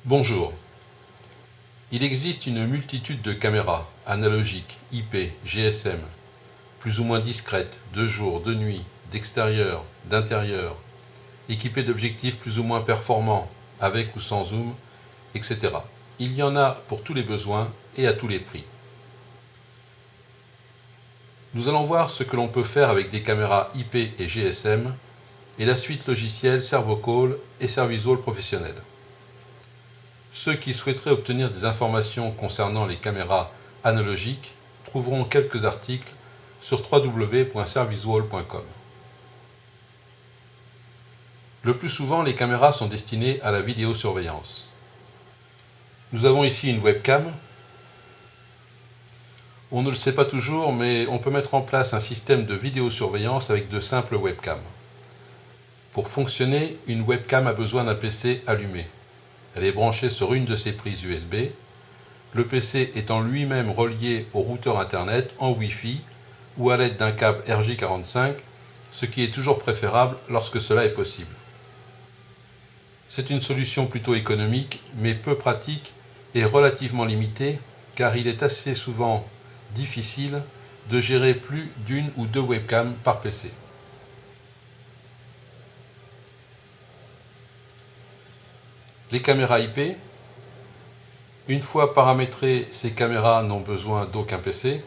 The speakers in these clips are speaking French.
Bonjour. Il existe une multitude de caméras analogiques, IP, GSM, plus ou moins discrètes, de jour, de nuit, d'extérieur, d'intérieur, équipées d'objectifs plus ou moins performants, avec ou sans zoom, etc. Il y en a pour tous les besoins et à tous les prix. Nous allons voir ce que l'on peut faire avec des caméras IP et GSM et la suite logicielle Servocall et Servisual Professionnel. Ceux qui souhaiteraient obtenir des informations concernant les caméras analogiques trouveront quelques articles sur www.servisual.com. Le plus souvent, les caméras sont destinées à la vidéosurveillance. Nous avons ici une webcam. On ne le sait pas toujours, mais on peut mettre en place un système de vidéosurveillance avec de simples webcams. Pour fonctionner, une webcam a besoin d'un PC allumé. Elle est branchée sur une de ses prises USB. Le PC étant lui-même relié au routeur Internet en Wi-Fi ou à l'aide d'un câble RJ45, ce qui est toujours préférable lorsque cela est possible. C'est une solution plutôt économique, mais peu pratique et relativement limitée, car il est assez souvent difficile de gérer plus d'une ou deux webcams par PC. Les caméras IP. Une fois paramétrées, ces caméras n'ont besoin d'aucun PC.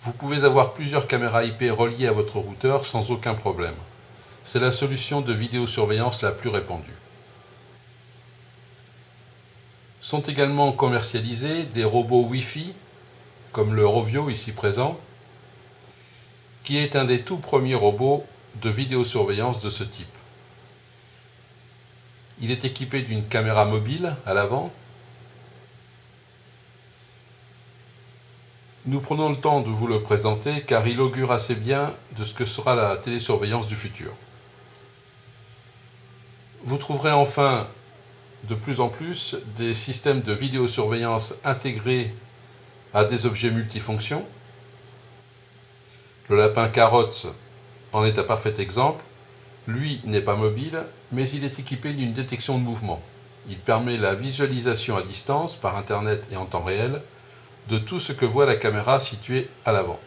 Vous pouvez avoir plusieurs caméras IP reliées à votre routeur sans aucun problème. C'est la solution de vidéosurveillance la plus répandue. Sont également commercialisés des robots Wi-Fi, comme le Rovio ici présent, qui est un des tout premiers robots de vidéosurveillance de ce type. Il est équipé d'une caméra mobile à l'avant. Nous prenons le temps de vous le présenter car il augure assez bien de ce que sera la télésurveillance du futur. Vous trouverez enfin de plus en plus des systèmes de vidéosurveillance intégrés à des objets multifonctions. Le lapin Carrots en est un parfait exemple. Lui n'est pas mobile, mais il est équipé d'une détection de mouvement. Il permet la visualisation à distance, par Internet et en temps réel, de tout ce que voit la caméra située à l'avant.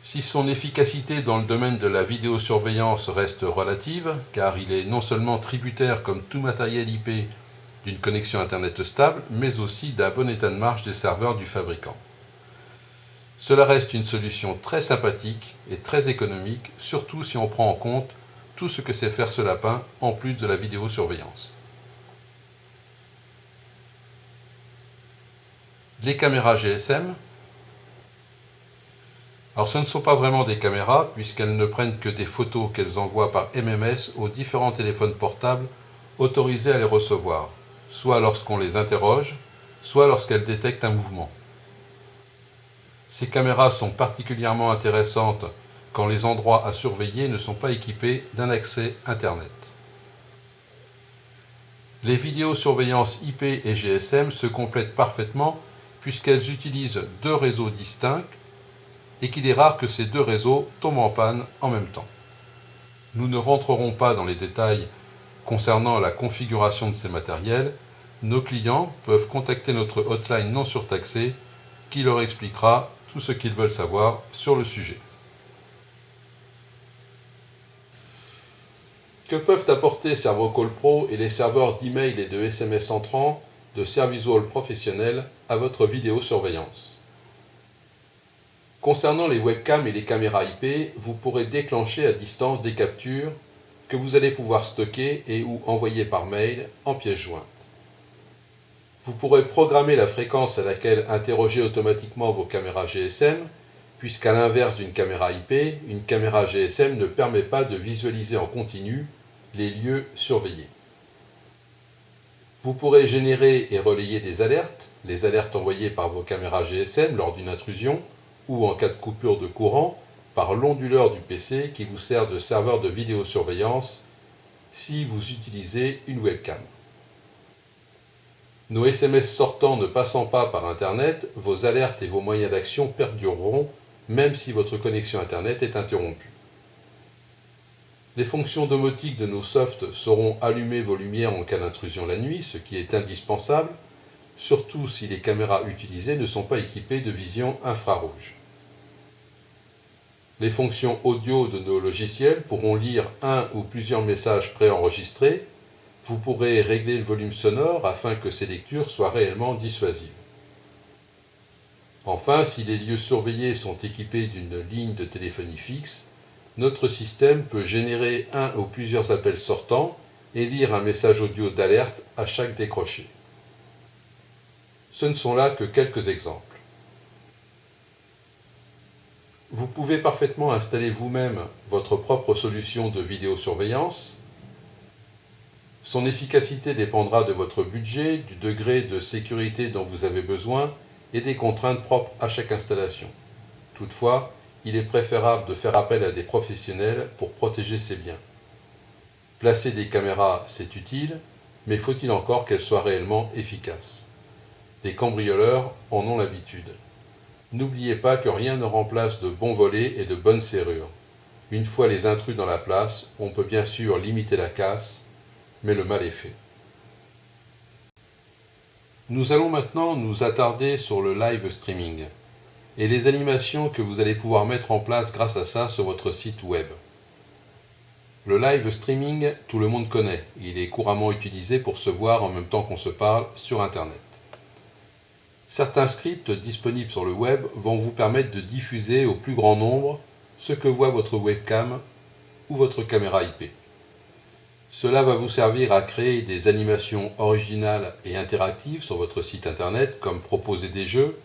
Si son efficacité dans le domaine de la vidéosurveillance reste relative, car il est non seulement tributaire comme tout matériel IP d'une connexion Internet stable, mais aussi d'un bon état de marche des serveurs du fabricant. Cela reste une solution très sympathique et très économique, surtout si on prend en compte tout ce que sait faire ce lapin en plus de la vidéosurveillance. Les caméras GSM. Alors ce ne sont pas vraiment des caméras puisqu'elles ne prennent que des photos qu'elles envoient par MMS aux différents téléphones portables autorisés à les recevoir, soit lorsqu'on les interroge, soit lorsqu'elles détectent un mouvement. Ces caméras sont particulièrement intéressantes quand les endroits à surveiller ne sont pas équipés d'un accès Internet. Les vidéosurveillances IP et GSM se complètent parfaitement puisqu'elles utilisent deux réseaux distincts et qu'il est rare que ces deux réseaux tombent en panne en même temps. Nous ne rentrerons pas dans les détails concernant la configuration de ces matériels. Nos clients peuvent contacter notre hotline non surtaxée qui leur expliquera tout ce qu'ils veulent savoir sur le sujet. Que peuvent apporter Servocall Pro et les serveurs d'email et de SMS entrants de Servisual Professionnel à votre vidéosurveillance? Concernant les webcams et les caméras IP, vous pourrez déclencher à distance des captures que vous allez pouvoir stocker et ou envoyer par mail en pièces jointes. Vous pourrez programmer la fréquence à laquelle interroger automatiquement vos caméras GSM, puisqu'à l'inverse d'une caméra IP, une caméra GSM ne permet pas de visualiser en continu les lieux surveillés. Vous pourrez générer et relayer des alertes, les alertes envoyées par vos caméras GSM lors d'une intrusion, ou en cas de coupure de courant, par l'onduleur du PC qui vous sert de serveur de vidéosurveillance si vous utilisez une webcam. Nos SMS sortants ne passant pas par Internet, vos alertes et vos moyens d'action perdureront, même si votre connexion Internet est interrompue. Les fonctions domotiques de nos softs sauront allumer vos lumières en cas d'intrusion la nuit, ce qui est indispensable, surtout si les caméras utilisées ne sont pas équipées de vision infrarouge. Les fonctions audio de nos logiciels pourront lire un ou plusieurs messages préenregistrés. Vous pourrez régler le volume sonore afin que ces lectures soient réellement dissuasives. Enfin, si les lieux surveillés sont équipés d'une ligne de téléphonie fixe, notre système peut générer un ou plusieurs appels sortants et lire un message audio d'alerte à chaque décroché. Ce ne sont là que quelques exemples. Vous pouvez parfaitement installer vous-même votre propre solution de vidéosurveillance. Son efficacité dépendra de votre budget, du degré de sécurité dont vous avez besoin et des contraintes propres à chaque installation. Toutefois, il est préférable de faire appel à des professionnels pour protéger ses biens. Placer des caméras, c'est utile, mais faut-il encore qu'elles soient réellement efficaces? Des cambrioleurs en ont l'habitude. N'oubliez pas que rien ne remplace de bons volets et de bonnes serrures. Une fois les intrus dans la place, on peut bien sûr limiter la casse, mais le mal est fait. Nous allons maintenant nous attarder sur le live streaming et les animations que vous allez pouvoir mettre en place grâce à ça sur votre site web. Le live streaming, tout le monde connaît. Il est couramment utilisé pour se voir en même temps qu'on se parle sur Internet. Certains scripts disponibles sur le web vont vous permettre de diffuser au plus grand nombre ce que voit votre webcam ou votre caméra IP. Cela va vous servir à créer des animations originales et interactives sur votre site internet, comme proposer des jeux,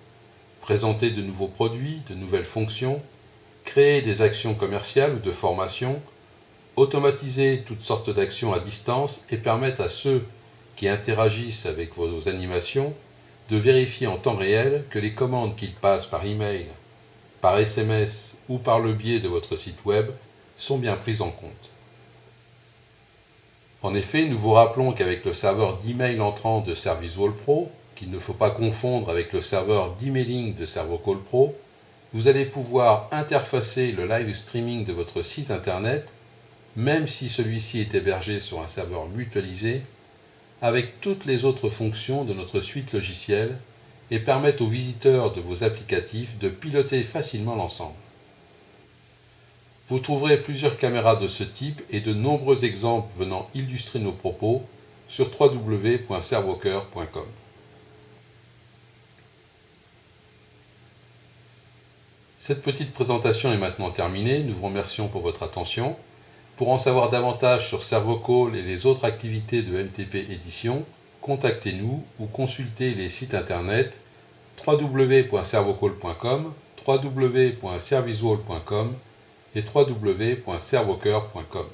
présenter de nouveaux produits, de nouvelles fonctions, créer des actions commerciales ou de formation, automatiser toutes sortes d'actions à distance et permettre à ceux qui interagissent avec vos animations de vérifier en temps réel que les commandes qu'ils passent par email, par SMS ou par le biais de votre site web sont bien prises en compte. En effet, nous vous rappelons qu'avec le serveur d'email entrant de ServiceWall Pro, qu'il ne faut pas confondre avec le serveur d'emailing de ServoCall Pro, vous allez pouvoir interfacer le live streaming de votre site internet, même si celui-ci est hébergé sur un serveur mutualisé, avec toutes les autres fonctions de notre suite logicielle et permettre aux visiteurs de vos applicatifs de piloter facilement l'ensemble. Vous trouverez plusieurs caméras de ce type et de nombreux exemples venant illustrer nos propos sur www.servocoeur.com. Cette petite présentation est maintenant terminée. Nous vous remercions pour votre attention. Pour en savoir davantage sur ServoCall et les autres activités de MTP Édition, contactez-nous ou consultez les sites internet www.servocall.com, www.servicewall.com et www.servocoeur.com.